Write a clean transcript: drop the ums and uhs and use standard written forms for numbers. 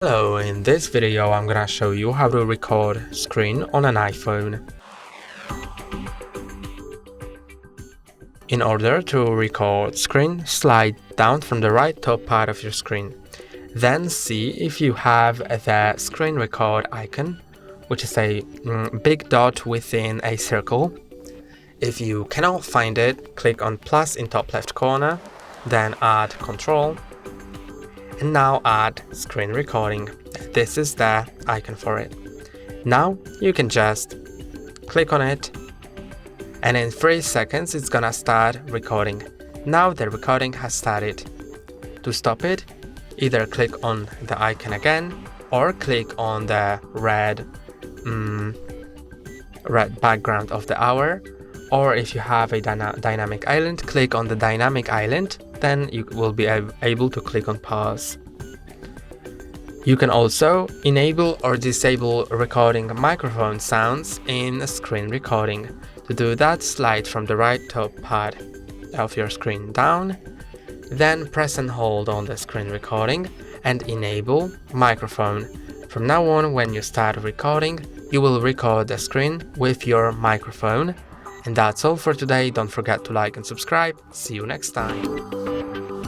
Hello, in this video I'm gonna show you how to record screen on an iPhone. In order to record screen, slide down from the right top part of your screen. Then see if you have the screen record icon, which is a big dot within a circle. If you cannot find it, click on plus in top left corner, then add control, and now add screen recording. This is the icon for it. Now you can just click on it, and in 3 seconds it's gonna start recording. Now the recording has started. To stop it, either click on the icon again or click on the red background of the hour, or if you have a dynamic island, click on the dynamic island, then you will be able to click on pause. You can also enable or disable recording microphone sounds in screen recording. To do that, slide from the right top part of your screen down, then press and hold on the screen recording and enable microphone. From now on, when you start recording, you will record the screen with your microphone. And that's all for today. Don't forget to like and subscribe. See you next time.